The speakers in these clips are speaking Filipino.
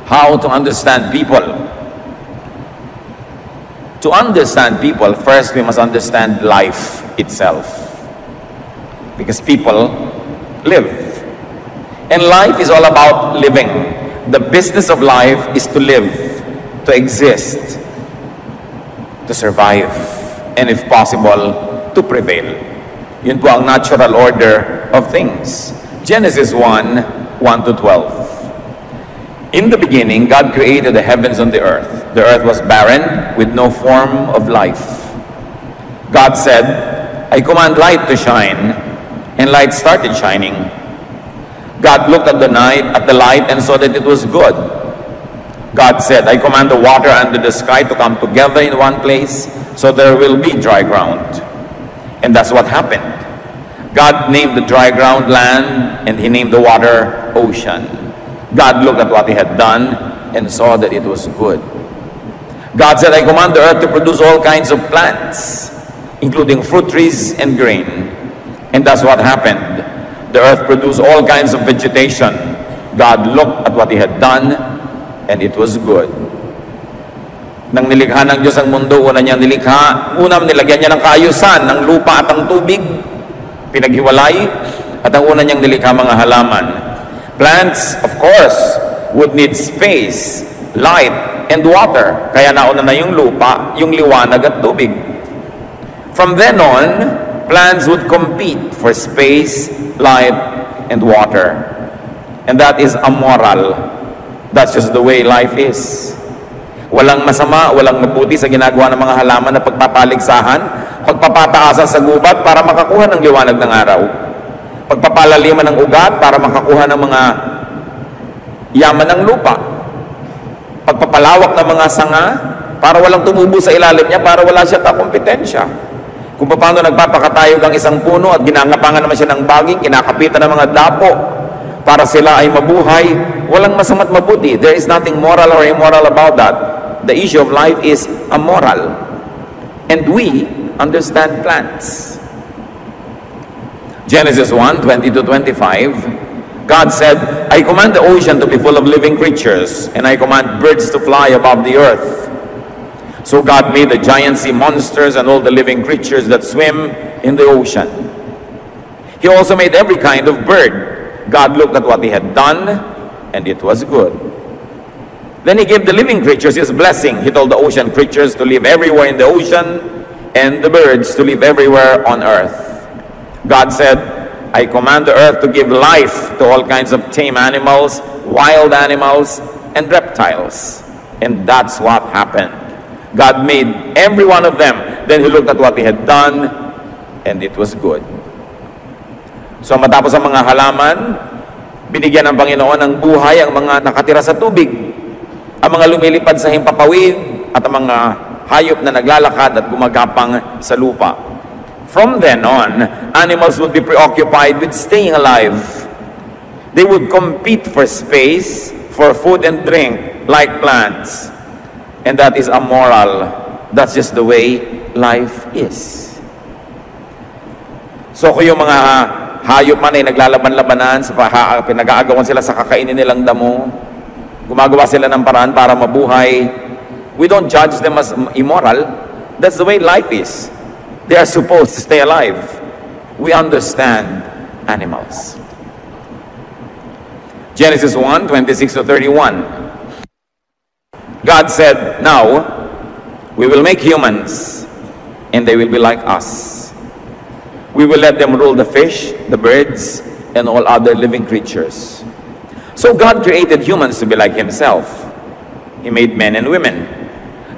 How to understand people? To understand people, first we must understand life itself. Because people live. And life is all about living. The business of life is to live, to exist, to survive, and if possible, to prevail. Yun po ang natural order of things. Genesis 1:1 to 12. In the beginning, God created the heavens and the earth. The earth was barren, with no form of life. God said, I command light to shine, and light started shining. God looked at the light and saw that it was good. God said, I command the water under the sky to come together in one place, so there will be dry ground. And that's what happened. God named the dry ground land, and he named the water ocean. God looked at what he had done and saw that it was good. God said, I command the earth to produce all kinds of plants, including fruit trees and grain. And that's what happened. The earth produced all kinds of vegetation. God looked at what he had done, and it was good. Nang nilikha ng Diyos ang mundo, una niyang nilikha, unang nilagyan niya ng kaayusan, ng lupa at ang tubig, pinaghiwalay, at ang una niyang nilikha mga halaman. Plants, of course, would need space, light, and water. Kaya nauna na yung lupa, yung liwanag at tubig. From then on, plants would compete for space, light, and water. And that is amoral. That's just the way life is. Walang masama, walang mabuti sa ginagawa ng mga halaman na pagpapaligsahan, pagpapataasan sa gubat para makakuha ng liwanag ng araw, pagpapalaliman ng ugat para makakuha ng mga yaman ng lupa, pagpapalawak ng mga sanga para walang tumubo sa ilalim niya, para wala siya kakompetensya. Kung paano nagpapakatayog ang isang puno at ginangapangan naman siya ng baging, kinakapitan ng mga dapo para sila ay mabuhay, walang masama't mabuti. There is nothing moral or immoral about that. The issue of life is amoral. And we understand plants. Genesis 1:20 to 25, God said, I command the ocean to be full of living creatures, and I command birds to fly above the earth. So God made the giant sea monsters and all the living creatures that swim in the ocean. He also made every kind of bird. God looked at what he had done, and it was good. Then he gave the living creatures his blessing. He told the ocean creatures to live everywhere in the ocean, and the birds to live everywhere on earth. God said, I command the earth to give life to all kinds of tame animals, wild animals, and reptiles. And that's what happened. God made every one of them. Then he looked at what he had done, and it was good. So matapos ang mga halaman, binigyan ng Panginoon ng buhay ang mga nakatira sa tubig, ang mga lumilipad sa himpapawid, at ang mga hayop na naglalakad at gumagapang sa lupa. From then on, animals would be preoccupied with staying alive. They would compete for space, for food and drink, like plants. And that is amoral. That's just the way life is. So kung yung mga hayop man ay naglalaban-labanan, pinag-aagawan sila sa kakainin nilang damo, gumagawa sila ng paraan para mabuhay, we don't judge them as immoral. That's the way life is. They are supposed to stay alive. We understand animals. Genesis 1:26 to 31. God said, now, we will make humans, and they will be like us. We will let them rule the fish, the birds, and all other living creatures. So God created humans to be like himself. He made men and women.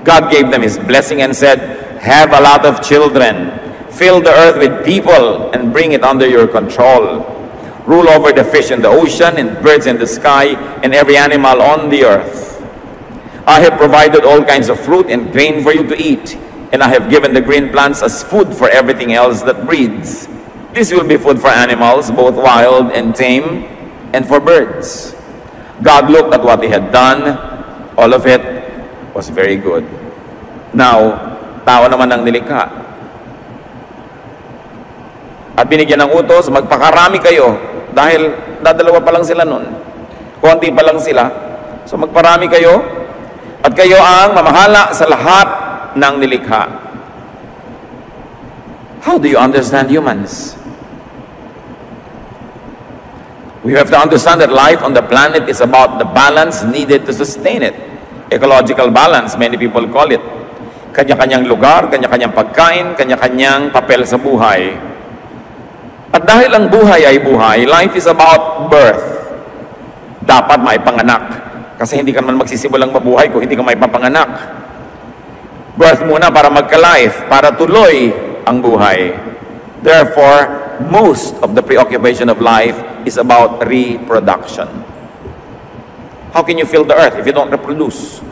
God gave them his blessing and said, have a lot of children, fill the earth with people, and bring it under your control. Rule over the fish in the ocean, and birds in the sky, and every animal on the earth. I have provided all kinds of fruit and grain for you to eat, and I have given the green plants as food for everything else that breathes. This will be food for animals, both wild and tame, and for birds. God looked at what he had done. All of it was very good. Now, tao naman ang nilikha. At binigyan ng utos, magpakarami kayo. Dahil dadalawa pa lang sila nun. Konti pa lang sila. So magparami kayo, at kayo ang mamahala sa lahat ng nilikha. How do you understand humans? We have to understand that life on the planet is about the balance needed to sustain it. Ecological balance, many people call it. Kanya-kanyang lugar, kanya-kanyang pagkain, kanya-kanyang papel sa buhay. At dahil ang buhay ay buhay, life is about birth. Dapat maipanganak. Kasi hindi ka naman magsisimulang mabuhay kung hindi ka maipapanganak. Birth muna para magka-life, para tuloy ang buhay. Therefore, most of the preoccupation of life is about reproduction. How can you fill the earth if you don't reproduce?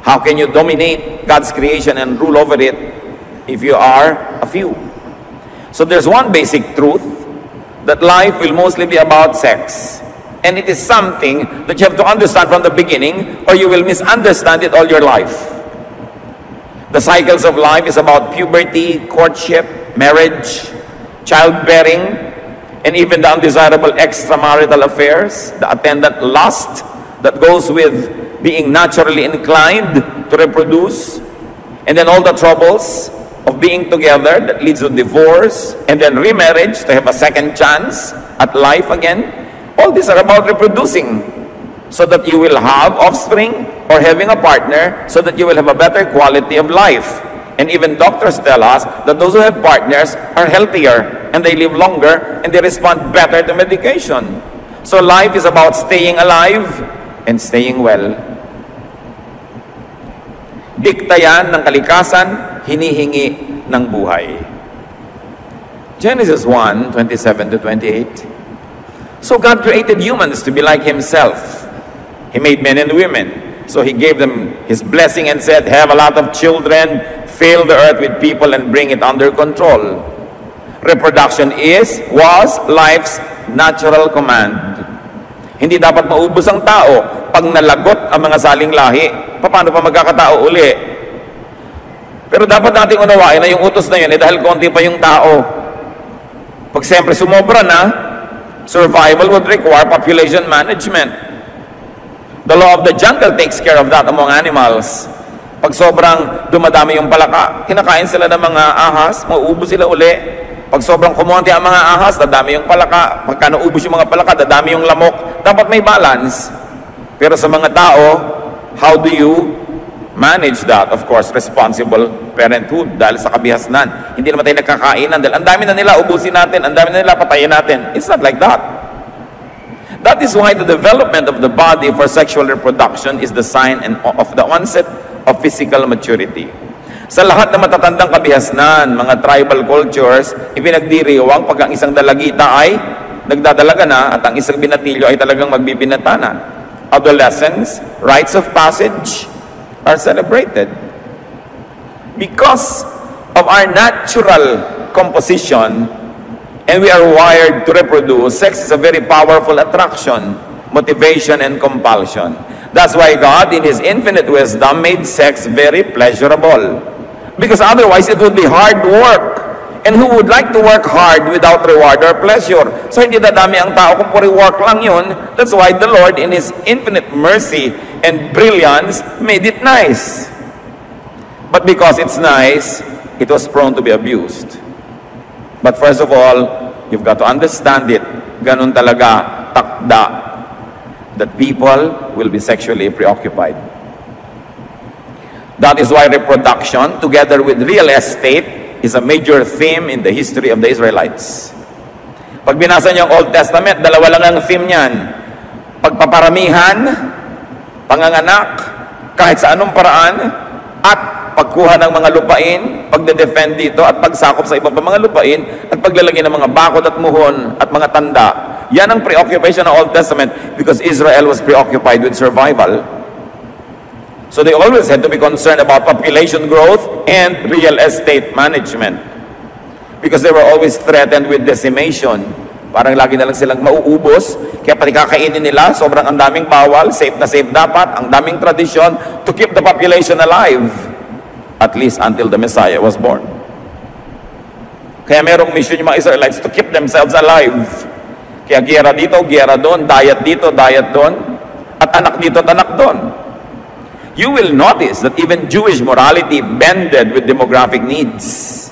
How can you dominate God's creation and rule over it if you are a few? So there's one basic truth, that life will mostly be about sex. And it is something that you have to understand from the beginning, or you will misunderstand it all your life. The cycles of life is about puberty, courtship, marriage, childbearing, and even the undesirable extramarital affairs, the attendant lust that goes with being naturally inclined to reproduce, and then all the troubles of being together that leads to divorce, and then remarriage to have a second chance at life again. All these are about reproducing, so that you will have offspring, or having a partner, so that you will have a better quality of life. And even doctors tell us that those who have partners are healthier, and they live longer, and they respond better to medication. So life is about staying alive and staying well. Dikta yan ng kalikasan, hinihingi ng buhay. Genesis 1:27-28. So God created humans to be like Himself. He made men and women. So He gave them His blessing and said, have a lot of children, fill the earth with people, and bring it under control. Reproduction was life's natural command. Hindi dapat maubos ang tao. Pag nalagot ang mga saling lahi, paano pa magkakatao uli? Pero dapat nating unawain na yung utos na yun, dahil konti pa yung tao. Pag siyempre sumobra na, survival would require population management. The law of the jungle takes care of that among animals. Pag sobrang dumadami yung palaka, kinakain sila ng mga ahas, mauubos sila uli. Pag sobrang kumonti ang mga ahas, dadami yung palaka. Pagka naubos yung mga palaka, dadami yung lamok. Dapat may balance. Pero sa mga tao, how do you manage that? Of course, responsible parenthood, dahil sa kabihasnan. Hindi naman tayo nagkakainan dahil ang dami na nila, ubusin natin, ang dami na nila, patayin natin. It's not like that. That is why the development of the body for sexual reproduction is the sign of the onset of physical maturity. Sa lahat ng matatandang kabihasnan, mga tribal cultures, ipinagdiriwang pag ang isang dalagita ay nagdadalaga na at ang isang binatilyo ay talagang magbibinata na. Adolescence, rites of passage are celebrated. Because of our natural composition, and we are wired to reproduce, sex is a very powerful attraction, motivation, and compulsion. That's why God, in His infinite wisdom, made sex very pleasurable. Because otherwise, it would be hard work. And who would like to work hard without reward or pleasure? So hindi dadami ang tao kung puri work lang yun. That's why the Lord, in His infinite mercy and brilliance, made it nice. But because it's nice, it was prone to be abused. But first of all, you've got to understand it. Ganun talaga, takda, that people will be sexually preoccupied. That is why reproduction, together with real estate, is a major theme in the history of the Israelites. Pag binasa niyo ang Old Testament, dalawa lang ang theme niyan. Pagpaparamihan, panganganak, kahit sa anong paraan, at pagkuha ng mga lupain, pagde-defend dito, at pagsakop sa ibang mga lupain, at paglalagay ng mga bakod at muhon, at mga tanda. Yan ang preoccupation ng Old Testament because Israel was preoccupied with survival. So they always had to be concerned about population growth and real estate management. Because they were always threatened with decimation. Parang lagi na lang silang mauubos. Kaya pati kakainin nila, sobrang ang daming bawal, safe na safe dapat, ang daming tradisyon to keep the population alive. At least until the Messiah was born. Kaya merong mission yung mga Israelites to keep themselves alive. Kaya giyera dito, giyera doon, diet dito, diet doon. At anak dito at anak doon. You will notice that even Jewish morality bended with demographic needs.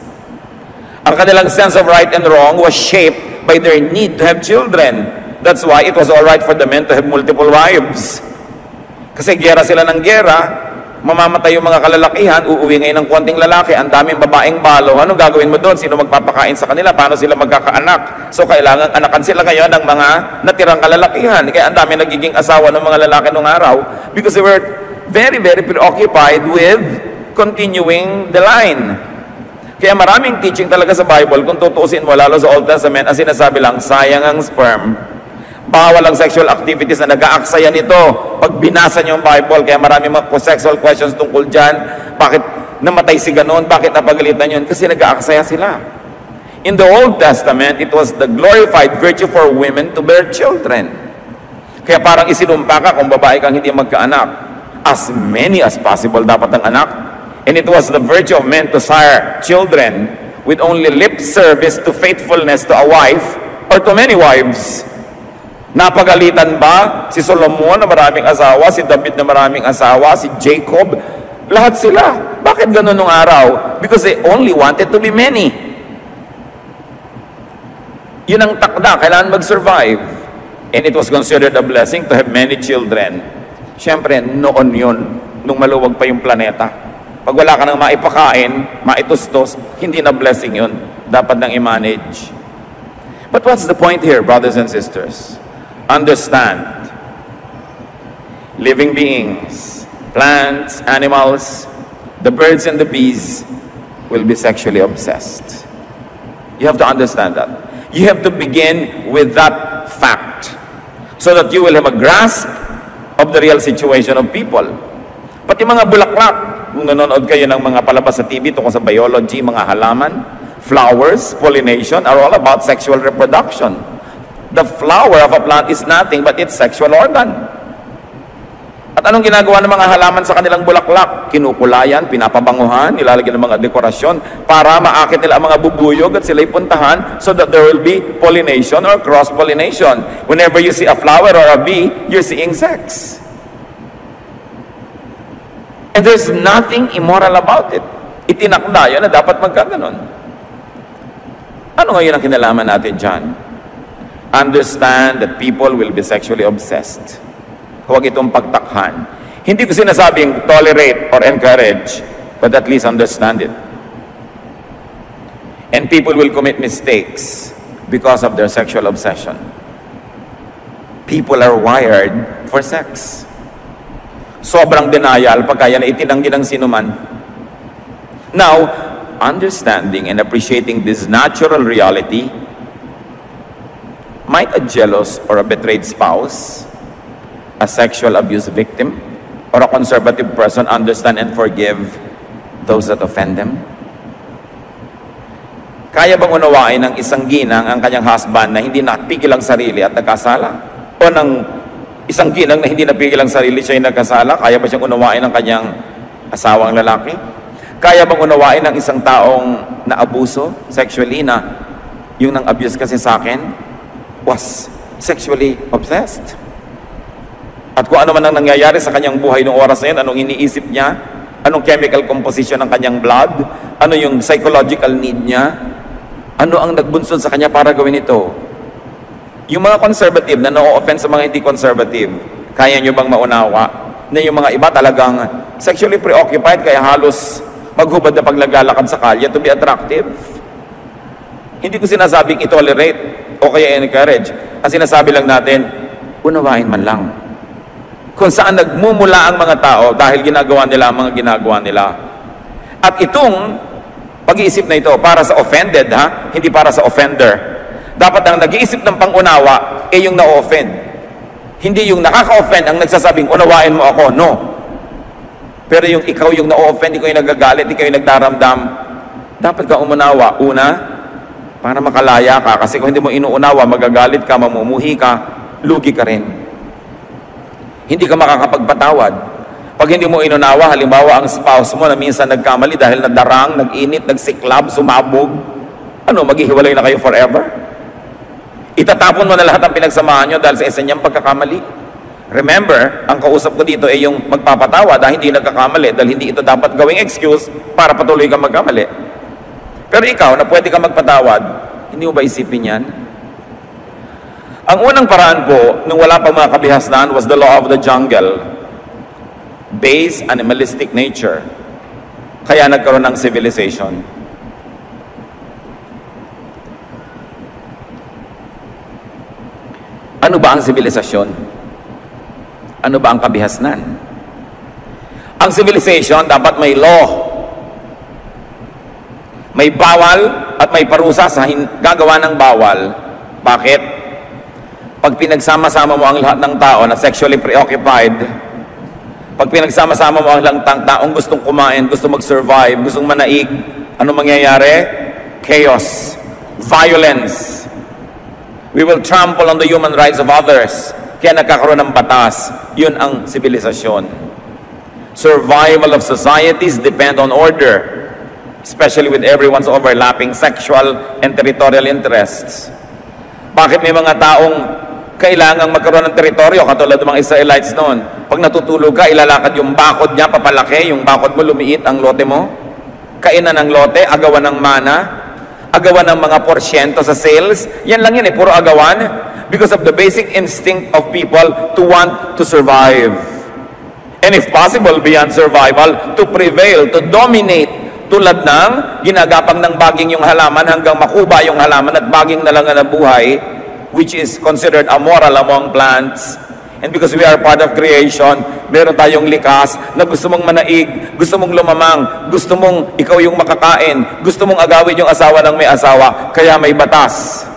Ang kanilang sense of right and wrong was shaped by their need to have children. That's why it was all right for the men to have multiple wives. Kasi gera sila ng gera, mamamatay yung mga kalalakihan, uuwi ngayon ng konting lalaki, ang daming babaeng balo. Anong gagawin mo doon? Sino magpapakain sa kanila? Paano sila magkakaanak? So kailangan anakan sila ngayon ng mga natirang kalalakihan. Kaya ang dami nagiging asawa ng mga lalaki nung araw because they were very, very preoccupied with continuing the line. Kaya maraming teaching talaga sa Bible, kung tutuusin mo, lalo sa Old Testament, ang sinasabi lang, sayang ang sperm. Bawal ang sexual activities na nag-aaksaya nito. Pag binasa niyo yung Bible, kaya maraming mga sexual questions tungkol dyan. Bakit namatay si ganon? Bakit napagalitan yun? Kasi nag-aaksaya sila. In the Old Testament, it was the glorified virtue for women to bear children. Kaya parang isinumpa ka kung babae kang hindi magkaanak. As many as possible dapat ang anak. And it was the virtue of men to sire children with only lip service to faithfulness to a wife or to many wives. Napagalitan ba si Solomon na maraming asawa, si David na maraming asawa, si Jacob? Lahat sila. Bakit ganun nung araw? Because they only wanted to be many. Yun ang takda, kailangan mag-survive. And it was considered a blessing to have many children. Siyempre, noon yun, nung maluwag pa yung planeta. Pag wala ka nang maipakain, maitustos, hindi na blessing yun. Dapat nang i-manage. But what's the point here, brothers and sisters? Understand, living beings, plants, animals, the birds and the bees will be sexually obsessed. You have to understand that. You have to begin with that fact so that you will have a grasp of the real situation of people. Pati mga bulaklak, kung nanonood kayo ng mga palabas sa TV tungkol sa biology, mga halaman, flowers, pollination are all about sexual reproduction. The flower of a plant is nothing but its sexual organ. At anong ginagawa ng mga halaman sa kanilang bulaklak? Kinukulayan, pinapabanguhan, nilalagyan ng mga dekorasyon para maakit nila ang mga bubuyog at sila'y puntahan so that there will be pollination or cross-pollination. Whenever you see a flower or a bee, you're seeing sex. And there's nothing immoral about it. Itinakda yun na dapat magkaganon. Ano ngayon ang kinalaman natin dyan? Understand that people will be sexually obsessed. Huwag itong pagtakhan. Hindi ko sinasabing tolerate or encourage, but at least understand it. And people will commit mistakes because of their sexual obsession. People are wired for sex. Sobrang denial pagka yan itinanggi ng sinuman. Now, understanding and appreciating this natural reality, might a jealous or a betrayed spouse, a sexual abuse victim, or a conservative person understand and forgive those that offend them? Kaya bang unawain ng isang ginang ang kanyang husband na hindi napigil ang sarili at nagkasala? O ng isang ginang na hindi napigil ang sarili, siya yung nagkasala? Kaya ba siyang unawain ng kanyang asawang lalaki? Kaya bang unawain ng isang taong naabuso sexually na yung nang abuse kasi sa akin was sexually obsessed? At kung ano man ang nangyayari sa kanyang buhay noong oras na yun, anong iniisip niya, anong chemical composition ng kanyang blood, ano yung psychological need niya, ano ang nagbunsod sa kanya para gawin ito. Yung mga conservative na no-offense sa mga hindi conservative, kaya nyo bang maunawa na yung mga iba talagang sexually preoccupied kaya halos maghubad na paglagalakad sa kalye to be attractive? Hindi ko sinasabing i-tolerate o kaya encourage. Ang sinasabi lang natin, unawain man lang. Kung saan nagmumula ang mga tao dahil ginagawa nila ang mga ginagawa nila. At itong pag-iisip na ito para sa offended, hindi para sa offender. Dapat ang nag-iisip ng pangunawa yung na-offend. Hindi yung nakaka-offend ang nagsasabing unawain mo ako. No. Pero yung ikaw yung na-offend, ikaw yung nagagalit, ikaw yung nagdaramdam, dapat ka umunawa. Una, para makalaya ka. Kasi kung hindi mo inuunawa, magagalit ka, mamumuhi ka, lugi ka rin. Hindi ka makakapagpatawad. Pag hindi mo inunawa, halimbawa ang spouse mo na minsan nagkamali dahil nadarang, nag-init, nagsiklab, sumabog, maghihiwalay na kayo forever? Itatapon mo na lahat ang pinagsamahan nyo dahil sa isa niyang pagkakamali? Remember, ang kausap ko dito ay yung magpapatawad dahil hindi nagkakamali, dahil hindi ito dapat gawing excuse para patuloy kang magkamali. Pero ikaw, na pwede kang magpatawad, hindi mo ba isipin yan? Ang unang paraan po, nung wala pang mga kabihasnan, was the law of the jungle. Base animalistic nature. Kaya nagkaroon ng civilization. Ano ba ang sibilisasyon? Ano ba ang kabihasnan? Ang civilization dapat may law. May bawal at may parusa sa gagawa ng bawal. Bakit? Pag pinagsama-sama mo ang lahat ng tao na sexually preoccupied, pag pinagsama-sama mo ang lahat ng taong gustong kumain, gustong mag-survive, gustong manaig, ano mangyayari? Chaos. Violence. We will trample on the human rights of others. Kaya nagkakaroon ng batas. Yun ang sibilisasyon. Survival of societies depend on order, especially with everyone's overlapping sexual and territorial interests. Bakit may mga taong kailangang magkaroon ng teritoryo, katulad ng mga Israelites noon? Pag natutulog ka, ilalakad yung bakod niya, papalaki, yung bakod mo, lumiit ang lote mo. Kainan ng lote, agawan ng mana, agawan ng mga porsyento sa sales. Yan lang yun puro agawan. Because of the basic instinct of people to want to survive. And if possible, beyond survival, to prevail, to dominate. Tulad ng ginagapang ng baging yung halaman hanggang makuba yung halaman at baging na lang ang buhay, which is considered amoral among plants. And because we are part of creation, meron tayong likas na gusto mong manaig, gusto mong lumamang, gusto mong ikaw yung makakain, gusto mong agawin yung asawa ng may asawa, kaya may batas.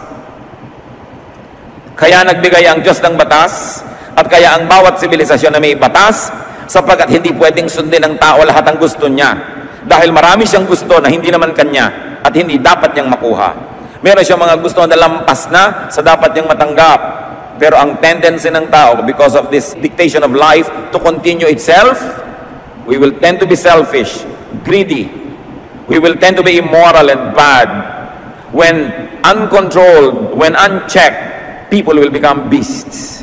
Kaya nagbigay ang Diyos ng batas, at kaya ang bawat sibilisasyon na may batas, sapagkat hindi pwedeng sundin ng tao lahat ang gusto niya. Dahil marami siyang gusto na hindi naman kanya, at hindi dapat niyang makuha. Meron siyang mga gusto na lampas na sa dapat niyang matanggap. Pero ang tendency ng tao, because of this dictation of life to continue itself, we will tend to be selfish, greedy. We will tend to be immoral and bad. When uncontrolled, when unchecked, people will become beasts.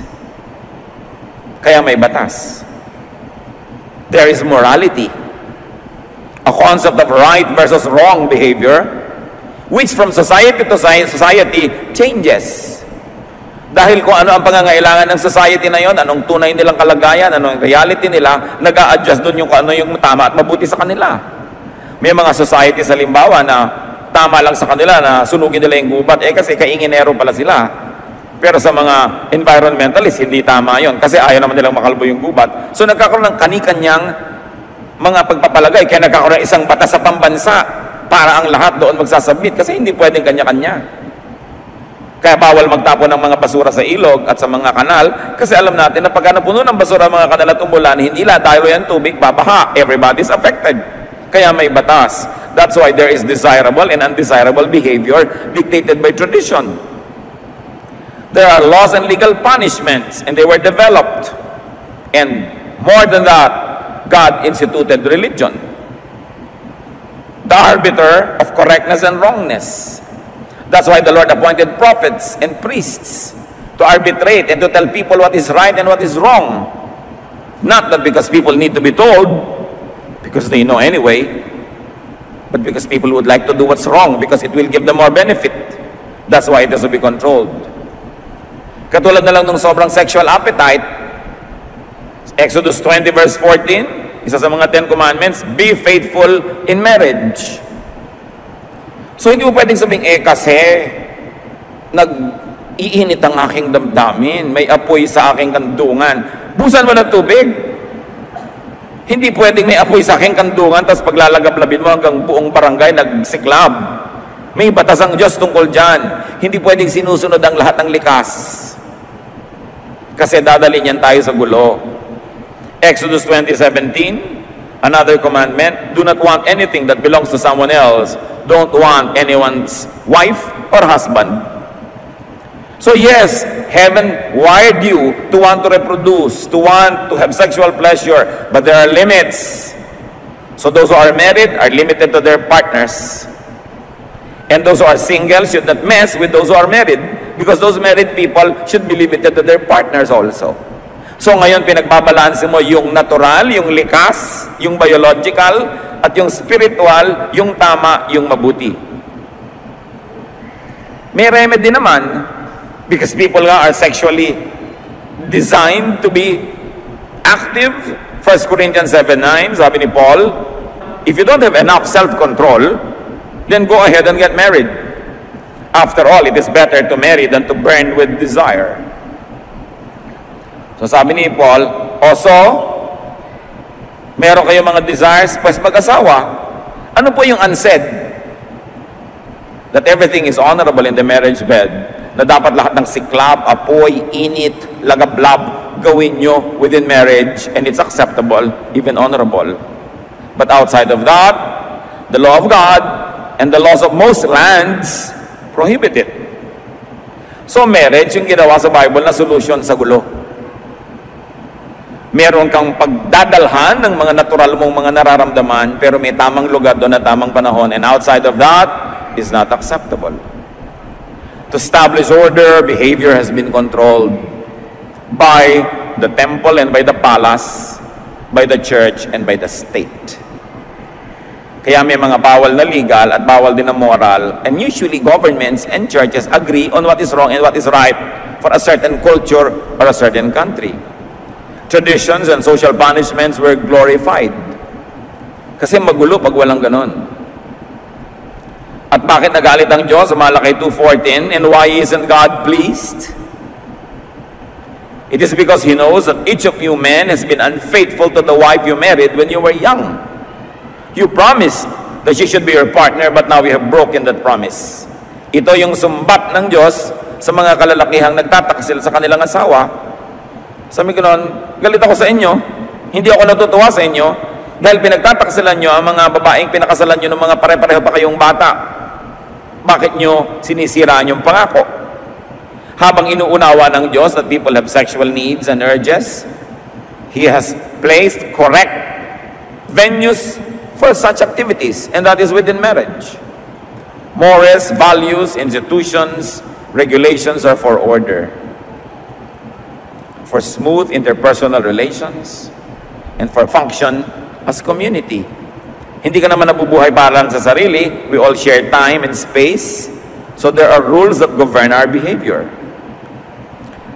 Kaya may batas. There is morality. A concept of right versus wrong behavior, which from society to society changes. Dahil kung ano ang pangangailangan ng society na yon, anong tunay nilang kalagayan, anong reality nila, nag-a-adjust doon yung ano yung tama at mabuti sa kanila. May mga society sa halimbawa na tama lang sa kanila na sunugin nila yung gubat, kasi kainginero pala sila. Pero sa mga environmentalists, hindi tama yon kasi ayaw naman nilang makalbo yung gubat. So nagkakaroon ng kani-kanyang mga pagpapalagay, kaya nagkakaroon ng isang batas sa pambansa para ang lahat doon magsasubmit kasi hindi pwedeng kanya-kanya. Kaya bawal magtapon ng mga basura sa ilog at sa mga kanal kasi alam natin na pagka napuno ng basura ang mga kanal at umulan, hindi lahat tayo yan tubig, babaha. Everybody's affected. Kaya may batas. That's why there is desirable and undesirable behavior dictated by tradition. There are laws and legal punishments, and they were developed. And more than that, God instituted religion, the arbiter of correctness and wrongness. That's why the Lord appointed prophets and priests to arbitrate and to tell people what is right and what is wrong. Not that because people need to be told, because they know anyway, but because people would like to do what's wrong because it will give them more benefit. That's why it has to be controlled. Katulad na lang ng sobrang sexual appetite, Exodus 20 verse 14, isa sa mga 10 commandments, be faithful in marriage. So hindi mo pwedeng sabing, kasi nag-iinit ang aking damdamin, may apoy sa aking kandungan, busan mo ng tubig. Hindi pwedeng may apoy sa aking kandungan, tapos paglalagablabin mo hanggang buong barangay nagsiklab. May batas ang Diyos tungkol dyan. Hindi pwedeng sinusunod ang lahat ng likas. Kasi dadali niyan tayo sa gulo. Exodus 20:17, another commandment, do not want anything that belongs to someone else. Don't want anyone's wife or husband. So yes, heaven wired you to want to reproduce, to want to have sexual pleasure, but there are limits. So those who are married are limited to their partners. And those who are single should not mess with those who are married, because those married people should be limited to their partners also. So ngayon pinagbabalanse mo yung natural, yung likas, yung biological, at yung spiritual, yung tama, yung mabuti. May remedy naman, because people nga are sexually designed to be active. 1 Corinthians 7:9, sabi ni Paul, if you don't have enough self-control, then go ahead and get married. After all, it is better to marry than to burn with desire. So sabi ni Paul, also, meron kayong mga desires, pues mag-asawa. Ano po yung unsaid? That everything is honorable in the marriage bed. Na dapat lahat ng siklab, apoy, init, lagablab, gawin nyo within marriage, and it's acceptable, even honorable. But outside of that, the law of God and the laws of most lands prohibit it. So marriage, yung ginawa sa Bible na solution sa gulo. Meron kang pagdadalhan ng mga natural mong mga nararamdaman, pero may tamang lugar doon at tamang panahon, and outside of that is not acceptable. To establish order, behavior has been controlled by the temple and by the palace, by the church and by the state. Kaya may mga bawal na legal at bawal din na moral, and usually governments and churches agree on what is wrong and what is right for a certain culture or a certain country. Traditions and social punishments were glorified. Kasi magulo pag walang ganon. At bakit nagalit ang Diyos sa Malakay 2:14? And why isn't God pleased? It is because He knows that each of you men has been unfaithful to the wife you married when you were young. You promised that she should be your partner, but now you have broken that promise. Ito yung sumbat ng Diyos sa mga kalalakihang nagtataksil sa kanilang asawa. Sabi ko noon, galit ako sa inyo, hindi ako natutuwa sa inyo, dahil pinagtataksilan nyo ang mga babaeng pinakasalan nyo ng mga pare-pareho pa kayong bata. Bakit nyo sinisiraan yung pangako? Habang inuunawa ng Diyos that people have sexual needs and urges, He has placed correct venues for such activities, and that is within marriage. Morals, values, institutions, regulations are for order, for smooth interpersonal relations, and for function as community. Hindi ka naman nabubuhay para lang sa sarili. We all share time and space. So there are rules that govern our behavior.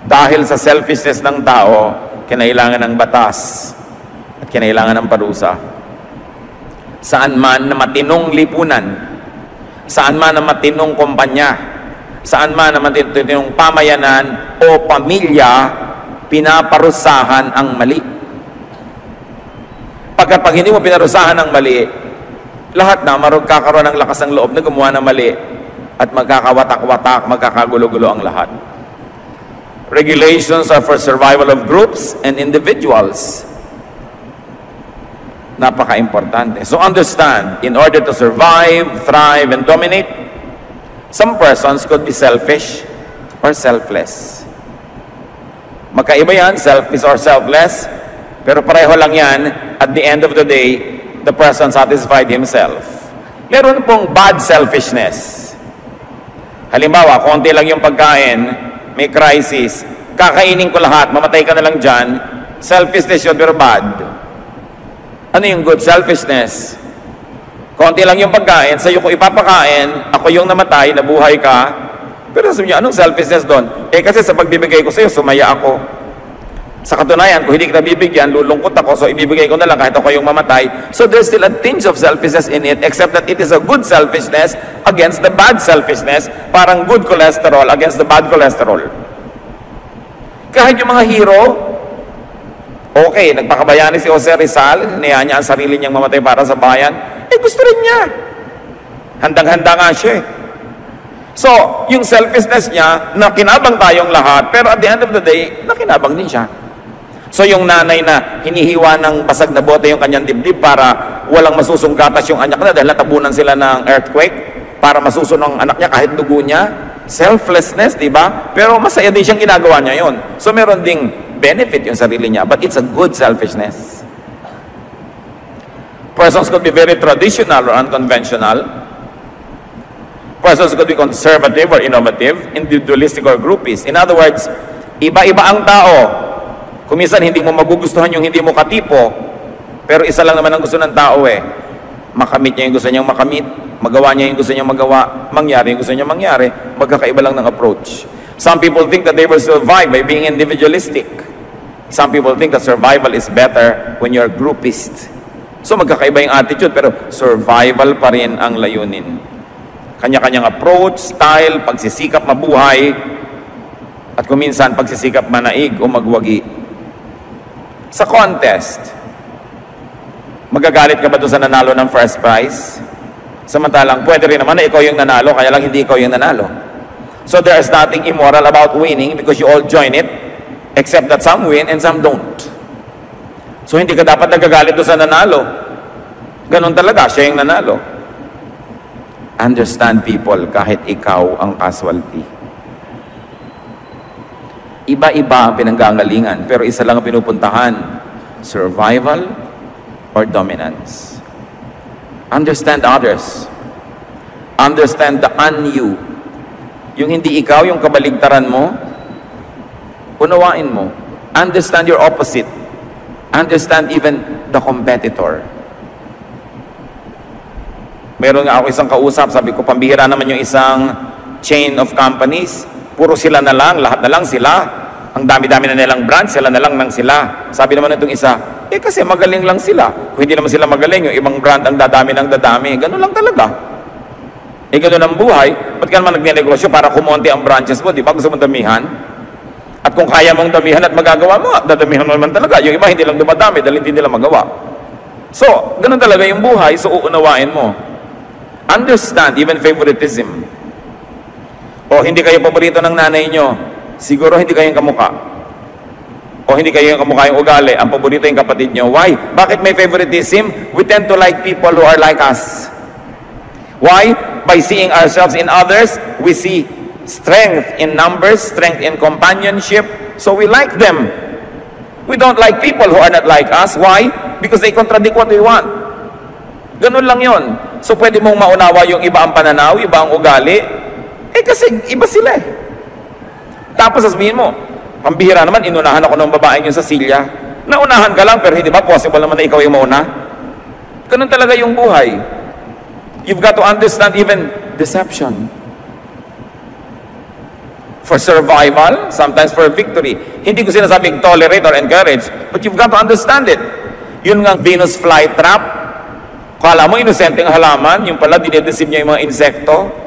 Dahil sa selfishness ng tao, kinailangan ng batas at kinailangan ng parusa. Saan man na matinong lipunan, saan man na matinong kumpanya, saan man na matinong pamayanan o pamilya, pinaparusahan ang mali. Pag hindi mo pinarusahan ang mali, lahat na magkakaroon ng lakas ng loob na gumawa ng mali at magkakawatak-watak, magkakagulo-gulo ang lahat. Regulations are for survival of groups and individuals. Napaka-importante. So understand, in order to survive, thrive, and dominate, some persons could be selfish or selfless. Magkaiba yan, selfish or selfless, pero pareho lang yan, at the end of the day, the person satisfied himself. Meron pong bad selfishness. Halimbawa, konti lang yung pagkain, may crisis, kakainin ko lahat, mamatay ka na lang dyan, selfishness yun, pero bad. Ano yung good selfishness? Konti lang yung pagkain, sa'yo ko ipapakain, ako yung namatay, nabuhay ka, pero sabi niyo, anong selfishness doon? Kasi sa pagbibigay ko sa'yo, sumaya ako. Sa katunayan, kung hindi kita bibigyan, lulungkot ako, so ibibigay ko na lang kahit ako yung mamatay. So there's still a tinge of selfishness in it, except that it is a good selfishness against the bad selfishness, parang good cholesterol against the bad cholesterol. Kahit yung mga hero, okay, nagpakabayani si Jose Rizal, niya niya ang sarili niyang mamatay para sa bayan, gusto rin niya. Handang-handa nga siya eh. So, yung selfishness niya, nakinabang tayong lahat, pero at the end of the day, nakinabang din siya. So, yung nanay na hinihiwa ng basag na bote yung kanyang dibdib para walang masusunggatas yung anak niya dahil natabunan sila ng earthquake, para masusunod ang anak niya kahit dugo niya. Selflessness, di ba? Pero masaya din siyang ginagawa niya yon. So, meron ding benefit yung sarili niya, but it's a good selfishness. Persons could be very traditional or unconventional. Persons could be conservative or innovative, individualistic or groupist. In other words, iba-iba ang tao. Kuminsan hindi mo magugustuhan yung hindi mo katipo, pero isa lang naman ang gusto ng tao eh. Makamit niya yung gusto niyang makamit, magawa niya yung gusto niyang magawa, mangyari yung gusto niyang mangyari, magkakaiba lang ng approach. Some people think that they will survive by being individualistic. Some people think that survival is better when you're groupist. So magkakaiba yung attitude, pero survival pa rin ang layunin. Kanya-kanyang approach, style, pagsisikap mabuhay, at kuminsan pagsisikap manaig o magwagi. Sa contest, magagalit ka ba doon sa nanalo ng first prize? Samantalang pwede rin naman na ikaw yung nanalo, kaya lang hindi ikaw yung nanalo. So there is nothing immoral about winning because you all join it, except that some win and some don't. So hindi ka dapat nagagalit doon sa nanalo. Ganon talaga, siya yung nanalo. Understand people kahit ikaw ang casualty. Iba-iba ang pinanggagalingan, pero isa lang ang pinupuntahan, survival or dominance. Understand others. Understand the un-you. Yung hindi ikaw, yung kabaligtaran mo, unawain mo. Understand your opposite. Understand even the competitor. Meron nga ako isang kausap, sabi ko, pambihira naman yung isang chain of companies. Puro sila na lang, lahat na lang sila. Ang dami-dami na nilang brand, sila na lang nang sila. Sabi naman itong isa, kasi magaling lang sila. Kung hindi naman sila magaling, yung ibang brand ang dadami ng dadami. Ganun lang talaga. Ganun ang buhay. Ba't ka naman nagnenegosyo para kumonti ang branches mo? Di ba? Gusto mong damihan? At kung kaya mong damihan at magagawa mo, dadamihan mo naman talaga. Yung iba hindi lang dumadami dahil hindi nila magawa. So, ganun talaga yung buhay. So, uunawain mo. Understand even favoritism. O hindi kayo paborito ng nanay nyo, siguro hindi kayo yung kamukha. O hindi kayo yung kamukha yung ugali, ang paborito yung kapatid nyo. Why? Bakit may favoritism? We tend to like people who are like us. Why? By seeing ourselves in others, we see strength in numbers, strength in companionship, so we like them. We don't like people who are not like us. Why? Because they contradict what we want. Ganun lang yon. So pwede mong maunawa yung iba ang pananaw, iba ang ugali, kasi iba sila eh. Tapos sasabihin mo, pambihira naman, inunahan ako ng babaeng yun sa silya. Naunahan ka lang, pero hindi ba possible naman na ikaw yung mauna? Ganun talaga yung buhay. You've got to understand even deception. For survival, sometimes for victory. Hindi ko sinasabing tolerate or encourage, but you've got to understand it. Yun nga Venus flytrap. Kala mo inosenteng halaman, yung pala dinedeceive niya yung mga insekto.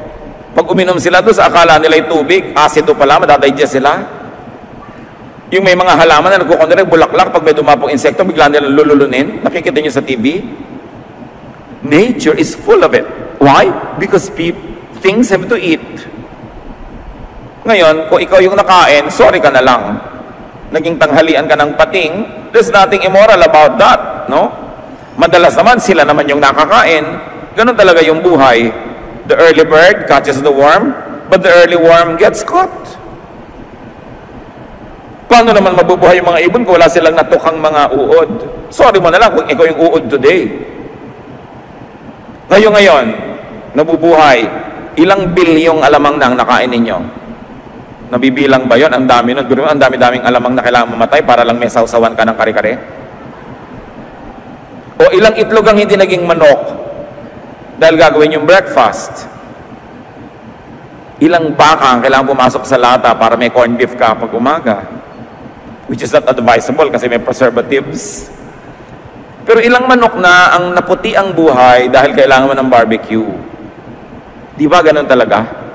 Pag uminom sila doon sa akala nila'y tubig, asido pala, madadigest sila. Yung may mga halaman na nagkukondirect, bulaklak, pag may dumapong insekto, bigla nila lululunin. Nakikita niyo sa TV? Nature is full of it. Why? Because things have to eat. Ngayon, kung ikaw yung nakain, sorry ka na lang. Naging tanghalian ka ng pating, there's nothing immoral about that, no? Madalas naman, sila naman yung nakakain. Ganun talaga yung buhay. The early bird catches the worm, but the early worm gets caught. Paano naman mabubuhay yung mga ibon kung wala silang natukang mga uod? Sorry mo na lang kung ikaw yung uod today. Ngayon, nabubuhay, ilang bilyong alamang nang nakain ninyo? Nabibilang ba yun? Ang dami nun. Ang dami-daming alamang na kailangan mamatay para lang may sausawan ka ng kare-kare? O ilang itlog ang hindi naging manok dahil gagawin yung breakfast? Ilang baka ang kailangan pumasok sa lata para may corned beef ka pag umaga? Which is not advisable kasi may preservatives. Pero ilang manok na ang naputi ang buhay dahil kailangan mo ng barbecue? Di ba ganun talaga?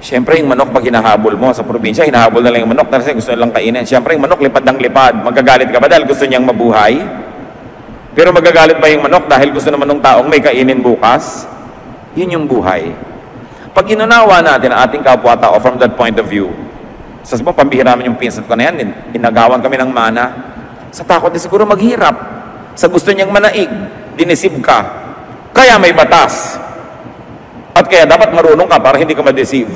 Siyempre, yung manok pag hinahabol mo sa probinsya, hinahabol na lang yung manok kasi gusto nilang kainin. Siyempre, yung manok lipad ng lipad. Magagalit ka ba dahil gusto niyang mabuhay? Pero magagalit ba yung manok dahil gusto naman ng taong may kainin bukas? Yun yung buhay. Pag inunawa natin ang ating kapwa-tao from that point of view, sa mo, pambihira naman yung pinsan ko na yan, inagawan kami ng mana. Sa takot na siguro maghirap. Sa gusto niyang manaig, dinisib ka. Kaya may batas. At kaya dapat marunong ka para hindi ka ma-deceive.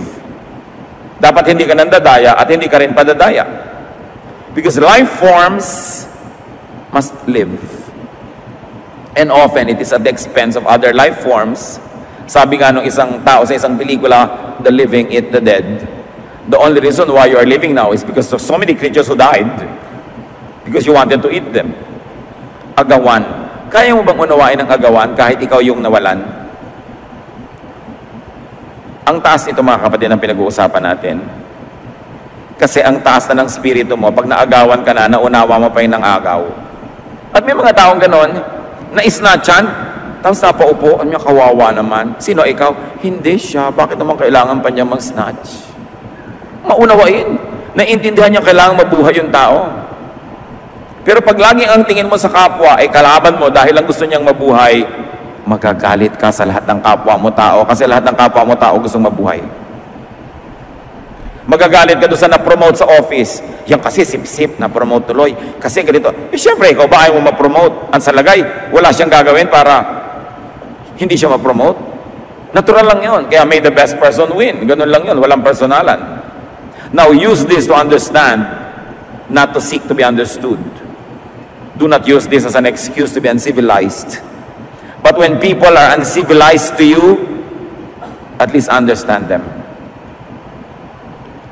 Dapat hindi ka nandadaya at hindi ka rin padadaya. Because life forms must live. And often, it is at the expense of other life forms. Sabi nga nung isang tao sa isang pelikula, the living eat the dead. The only reason why you are living now is because of so many creatures who died because you wanted to eat them. Agawan. Kaya mo bang unawain ang agawan kahit ikaw yung nawalan? Ang taas nito mga kapatid ang pinag-uusapan natin. Kasi ang taas na ng spirito mo, pag naagawan ka na, naunawa mo pa yun ng agaw. At may mga taong ganon, na-snatchan, tapos napaupo, ang niya kawawa naman. Sino ikaw? Hindi siya. Bakit naman kailangan pa niya mag-snatch? Maunawain. Naiintindihan niya kailangan mabuhay yung tao. Pero pag laging ang tingin mo sa kapwa ay kalaban mo dahil lang gusto niyang mabuhay, magagalit ka sa lahat ng kapwa mo tao kasi lahat ng kapwa mo tao gustong mabuhay. Magagalit ka doon sa na-promote sa office. Yan kasi sip-sip, na-promote tuloy. Kasi ganito. Siyempre, ikaw ba ayaw mo ma-promote? Ang salagay, wala siyang gagawin para hindi siya ma-promote. Natural lang yun. Kaya may the best person win. Ganun lang yun. Walang personalan. Now, use this to understand, not to seek to be understood. Do not use this as an excuse to be uncivilized. But when people are uncivilized to you, at least understand them.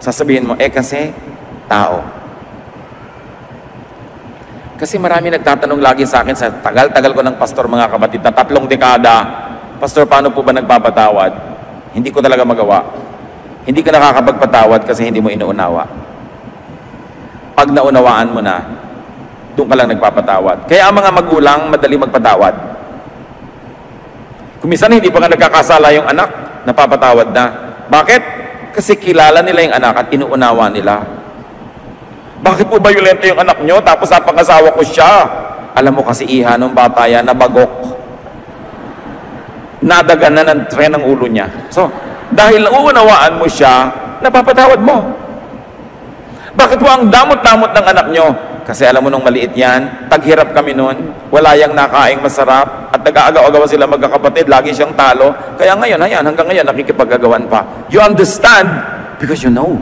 Sasabihin mo, kasi, tao. Kasi marami nagtatanong lagi sa akin sa tagal-tagal ko ng pastor, mga kapatid, na 3 dekada, Pastor, paano po ba nagpapatawad? Hindi ko talaga magawa. Hindi ka nakakapagpatawad kasi hindi mo inuunawa. Pag naunawaan mo na, doon ka lang nagpapatawad. Kaya ang mga magulang, madali magpatawad. Kung minsan hindi pa nga nagkakasala yung anak, napapatawad na. Bakit? Kasi kilala nila yung anak at inuunawa nila. Bakit po violento yung anak nyo? Tapos napangasawa ko siya. Alam mo kasi iha nung bata yan, nabagok. Nadagan na ng tren ng ulo niya. So, dahil nauunawaan mo siya, napapatawad mo. Bakit po ang damot-damot ng anak nyo? Kasi alam mo nung maliit yan, taghirap kami noon, wala yang nakaing masarap, at nag-aagaw-agaw sila magkakapatid, lagi siyang talo. Kaya ngayon, ayan, hanggang ngayon, nakikipag-agawan pa. You understand because you know.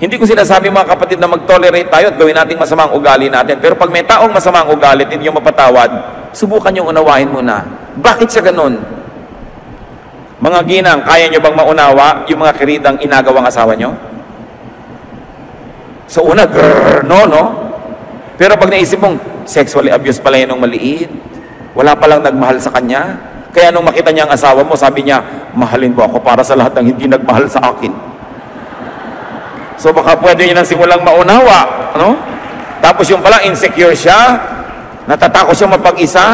Hindi ko sinasabi mga kapatid na mag-tolerate tayo at gawin nating masamang ugali natin. Pero pag may taong masamang ugali at hindi nyo mapatawad, subukan nyo unawain muna. Bakit siya ganun? Mga ginang, kaya nyo bang maunawa yung mga kiridang inagawang asawa nyo? So una, no? Pero pag naisip mong, sexually abuse pala yun nung maliit, wala palang nagmahal sa kanya, kaya nung makita niya ang asawa mo, sabi niya, mahalin mo ako para sa lahat ng hindi nagmahal sa akin. So baka pwede niya nang simulang maunawa, no? Tapos yung pala, insecure siya, natatakot siya mapag-isa,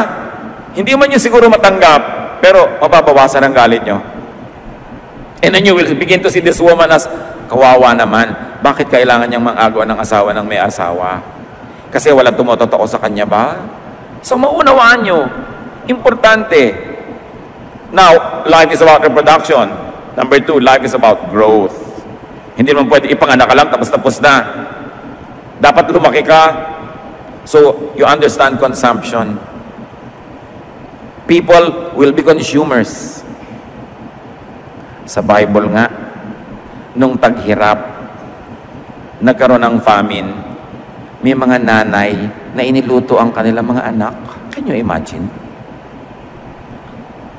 hindi man niya siguro matanggap, pero mababawasan ang galit niyo. And then you will begin to see this woman as, kawawa naman. Bakit kailangan niyang mang-agawan ng asawa ng may asawa? Kasi walang tumototoo sa kanya ba? So maunawaan niyo. Importante. Now, life is about reproduction. Number 2, life is about growth. Hindi naman pwede ipanganak ka lang tapos na. Dapat lumaki ka. So, you understand consumption. People will be consumers. Sa Bible nga, nung taghirap, nagkaroon ng famine, may mga nanay na iniluto ang kanilang mga anak. Can you imagine?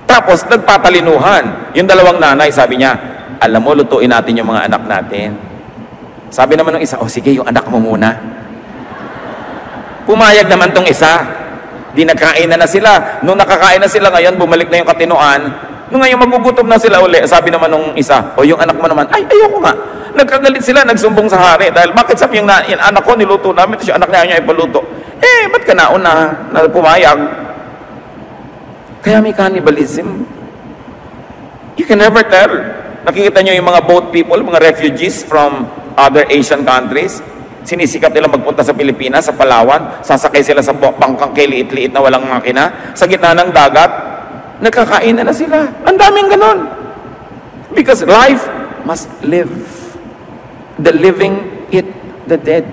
Tapos, nagpatalinuhan. Yung 2 nanay, sabi niya, alam mo, lutuin natin yung mga anak natin. Sabi naman ng isa, sige, yung anak mo muna. Pumayag naman tong isa. Di nagkain na sila. Nung nakakain na sila ngayon, bumalik na yung katinuan. Nung ngayon magugutom na sila uli, sabi naman nung isa, yung anak mo naman, ayoko nga. Nagkagalit sila, nagsumbong sa hari. Dahil bakit sabi yung anak ko niluto namin, yung anak niya ipaluto. Ba't ka nauna na pumayag? Kaya may cannibalism. You can never tell. Nakikita nyo yung mga boat people, mga refugees from other Asian countries. Sinisikap nila magpunta sa Pilipinas, sa Palawan. Sasakay sila sa bangkang liit-liit na walang makina. Sa gitna ng dagat, nagkakain na sila. Ang daming ganon. Because life must live. The living eat the dead.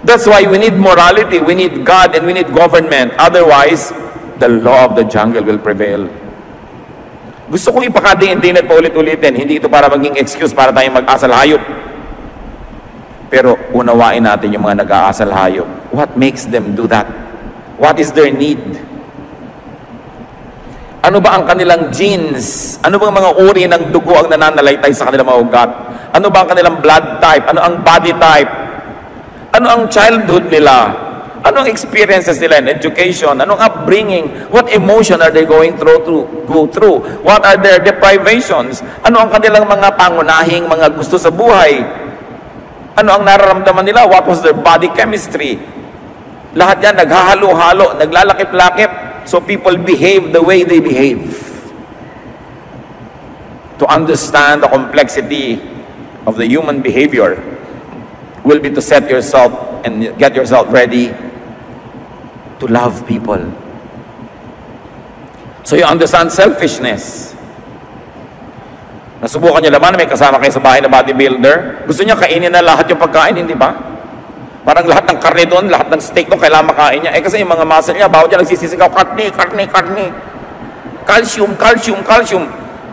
That's why we need morality, we need God, and we need government. Otherwise, the law of the jungle will prevail. Gusto kong ipakadiin-din at paulit-ulitin. Hindi ito para maging excuse para tayong mag-asal hayop. Pero unawain natin yung mga nag-aasal hayop. What makes them do that? What is their need? Ano ba ang kanilang genes? Ano bang mga uri ng dugo ang nananalaytay sa kanilang mga ugat? Ano ba ang kanilang blood type? Ano ang body type? Ano ang childhood nila? Ano ang experiences nila in education? Anong upbringing? What emotion are they going go through? What are their deprivations? Ano ang kanilang mga pangunahing mga gusto sa buhay? Ano ang nararamdaman nila? What was their body chemistry? Lahat yan naghahalo-halo, naglalakip-lakip. So people behave the way they behave. To understand the complexity of the human behavior will be to set yourself and get yourself ready to love people. So you understand selfishness. Nasubukan niyo naman, may kasama kayo sa bahay na bodybuilder, gusto niya kainin na lahat yung pagkain, hindi ba? Parang lahat ng karne doon, lahat ng steak doon, kailangan makain niya. Kasi yung mga muscle niya, bawat niya nagsisisigaw, karne. Calcium.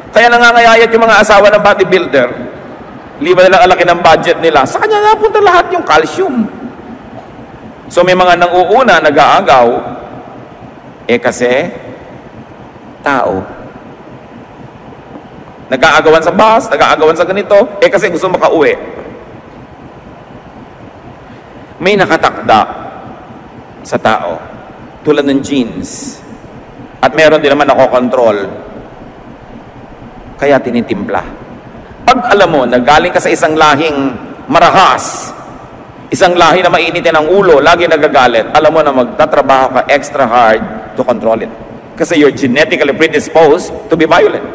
Kaya nangangayayat yung mga asawa ng bodybuilder. Liba nilang alaki ng budget nila. Sa kanya napunta lahat yung calcium. So may mga nang-uuna, nag-aagaw, kasi tao. Nag-aagawan sa bus, nag-aagawan sa ganito, kasi gusto makauwi. May nakatakda sa tao, tulad ng genes. At meron din naman nakokontrol, kaya tinitimpla. Pag alam mo na galing ka sa isang lahing marahas, isang lahi na mainitin ang ulo, lagi nagagalit, alam mo na magtatrabaho ka extra hard to control it. Kasi you're genetically predisposed to be violent.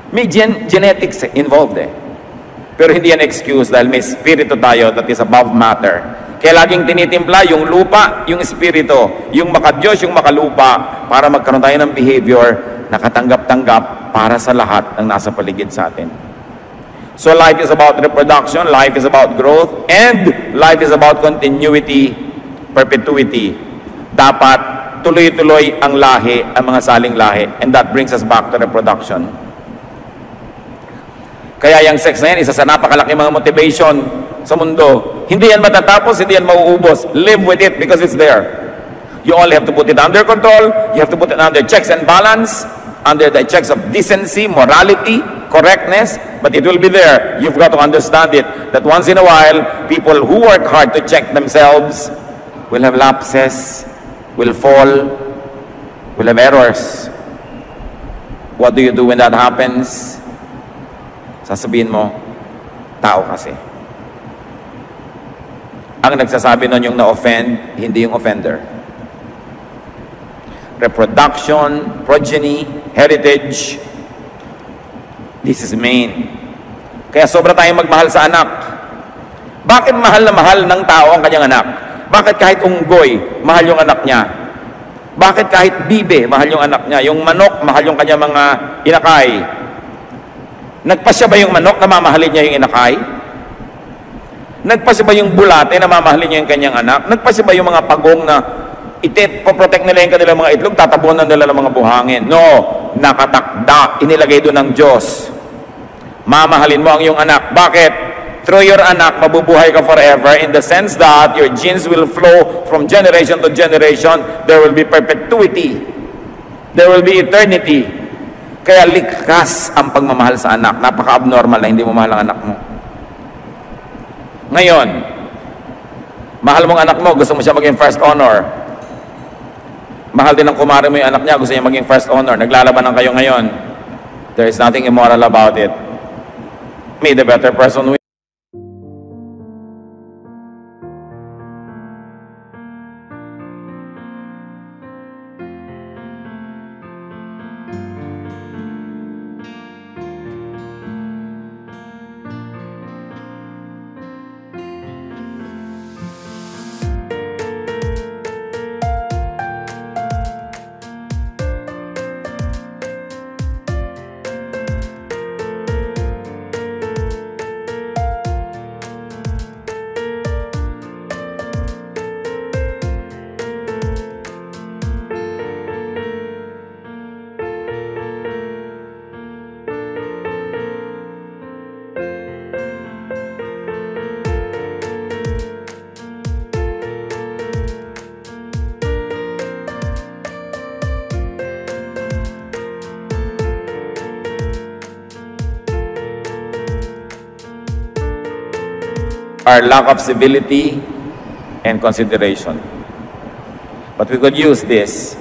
May genetics involved Pero hindi yan excuse dahil may spirito tayo that is above matter. Kaya laging tinitimpla yung lupa, yung spirito, yung makadiyos, yung makalupa, para magkaroon tayo ng behavior na katanggap-tanggap para sa lahat ng nasa paligid sa atin. So life is about reproduction, life is about growth, and life is about continuity, perpetuity. Dapat tuloy-tuloy ang lahi, ang mga saling lahi. And that brings us back to reproduction. Kaya yung sex na yan, isa sa napakalaki mga motivation sa mundo. Hindi yan matatapos, hindi yan mauubos. Live with it because it's there. You only have to put it under control. You have to put it under checks and balance, under the checks of decency, morality, correctness, but it will be there. You've got to understand it, that once in a while, people who work hard to check themselves will have lapses, will fall, will have errors. What do you do when that happens? Sasabihin mo, tao kasi. Ang nagsasabi nun yung na-offend, hindi yung offender. Reproduction, progeny, heritage, this is main. Kaya sobra tayong magmahal sa anak. Bakit mahal na mahal ng tao ang kanyang anak? Bakit kahit unggoy, mahal yung anak niya? Bakit kahit bibe, mahal yung anak niya? Yung manok, mahal yung kanyang mga inakay? Nagpasya ba yung manok na mamahalin niya yung inakay? Nagpasya ba yung bulate na mamahalin niya yung kanyang anak? Nagpasya ba yung mga pagong na poprotect nila yung kanilang mga itlog, tatabunan nila ng mga buhangin? No, nakatakda, inilagay doon ng Diyos. Mamahalin mo ang iyong anak. Bakit? Through your anak, mabubuhay ka forever in the sense that your genes will flow from generation to generation. There will be perpetuity. There will be eternity. Kaya likas ang pagmamahal sa anak. Napaka-abnormal na hindi mo mahal ang anak mo. Ngayon, mahal mong anak mo, gusto mo siya maging first honor. Mahal din ng kumare mo yung anak niya, gusto niya maging first honor. Naglalabanan kayo ngayon. There is nothing immoral about it. May the better person win. our lack of civility and consideration. But we could use this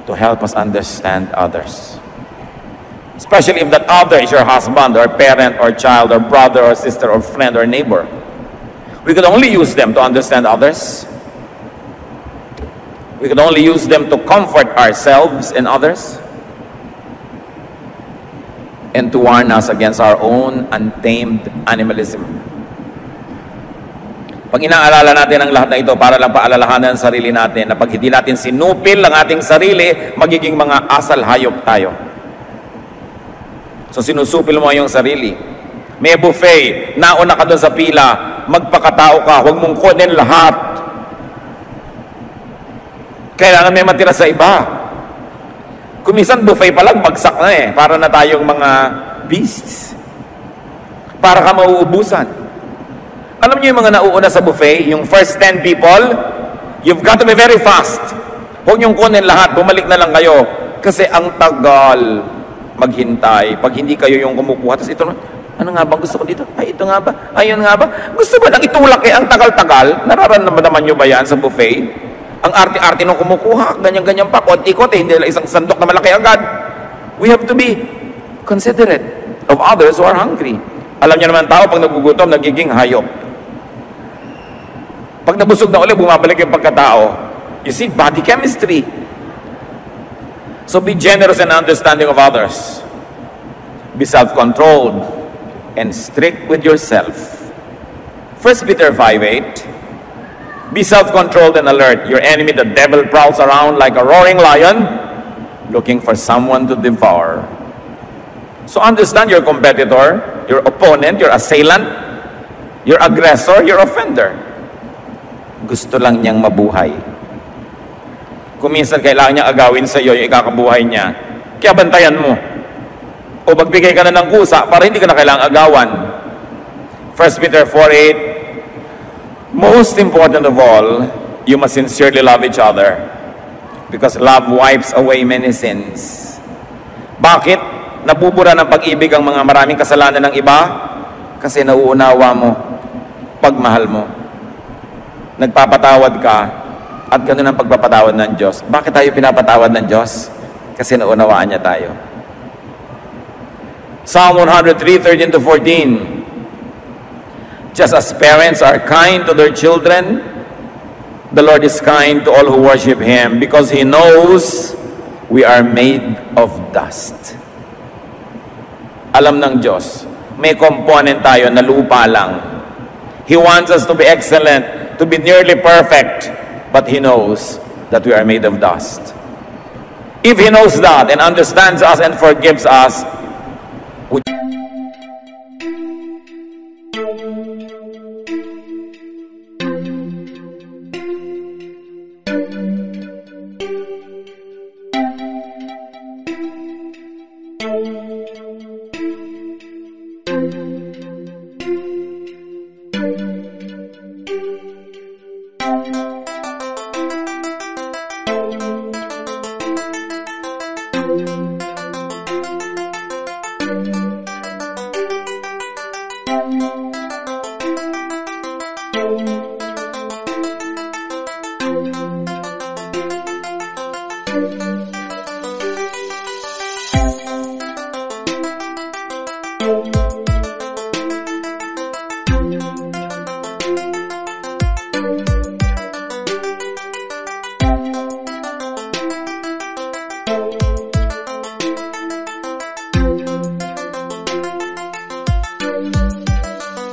to help us understand others. Especially if that other is your husband or parent or child or brother or sister or friend or neighbor. We could only use them to understand others. We could only use them to comfort ourselves and others. And to warn us against our own untamed animalism. Pag inaalala natin ang lahat na ito para lang paalalahanan ang sarili natin na pag hindi natin sinupil ang ating sarili, magiging mga asal hayop tayo. So sinusupil mo yung sarili. May buffet, nauna ka doon sa pila, magpakatao ka, huwag mong kunin lahat. Kailangan may matira sa iba. Kung minsan buffet pa lang, bagsak na eh. Para na tayong mga beasts. Para ka mauubusan. Alam niyo yung mga nauuna sa buffet, yung first 10 people, you've got to be very fast. Huwag niyong kunin lahat, bumalik na lang kayo. Kasi ang tagal maghintay. Pag hindi kayo yung kumukuha, tapos ito, ano nga ba gusto ko dito? Ay, ito nga ba? Ayun nga ba? Gusto ba nang itulak eh, ang tagal-tagal? Nararamdaman niyo ba yan sa buffet? Ang arte-arte nung kumukuha, ganyan-ganyan pa, konti-konti, hindi lang isang sandok na malaki agad. We have to be considerate of others who are hungry. Alam niyo naman tao, pag nagugutom, nagiging hayop. Pag nabusog na ulit, bumabalik yung pagkatao. You see, body chemistry. So be generous and understanding of others. Be self-controlled and strict with yourself. 1 Peter 5:8. Be self-controlled and alert. Your enemy, the devil, prowls around like a roaring lion, looking for someone to devour. So understand your competitor, your opponent, your assailant, your aggressor, your offender. Gusto lang niyang mabuhay. Kung minsan kailangan niyang agawin sa iyo yung ikakabuhay niya, kaya bantayan mo. O magbigay ka na ng kusa para hindi ka na kailangang agawan. 1 Peter 4:8. Most important of all, you must sincerely love each other because love wipes away many sins. Bakit nabubura ng pag-ibig ang mga maraming kasalanan ng iba? Kasi nauunawa mo, pagmahal mo. Nagpapatawad ka at ganun ang pagpapatawad ng Diyos. Bakit tayo pinapatawad ng Diyos? Kasi naunawaan niya tayo. Psalm 103:13-14. Just as parents are kind to their children, the Lord is kind to all who worship Him because He knows we are made of dust. Alam ng Diyos, may component tayo na lupa lang. He wants us to be excellent, to be nearly perfect, but He knows that we are made of dust. If He knows that and understands us and forgives us,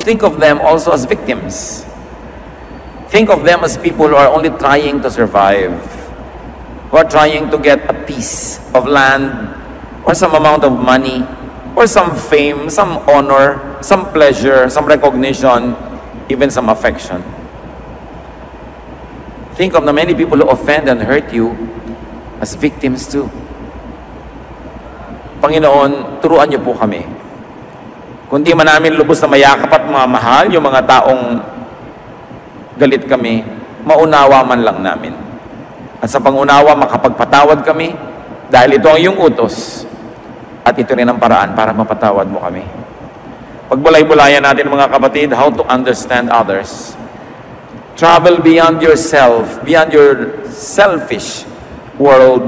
think of them also as victims. Think of them as people who are only trying to survive, who are trying to get a piece of land, or some amount of money, or some fame, some honor, some pleasure, some recognition, even some affection. Think of the many people who offend and hurt you as victims too. Panginoon, turuan niyo po kami. Kung di man namin lubos na mayakap at mamahal yung mga taong galit kami, maunawa man lang namin. At sa pangunawa, makapagpatawad kami dahil ito ang iyong utos. At ito rin ang paraan para mapatawad mo kami. Pagbulay-bulayan natin mga kapatid, how to understand others. Travel beyond yourself, beyond your selfish world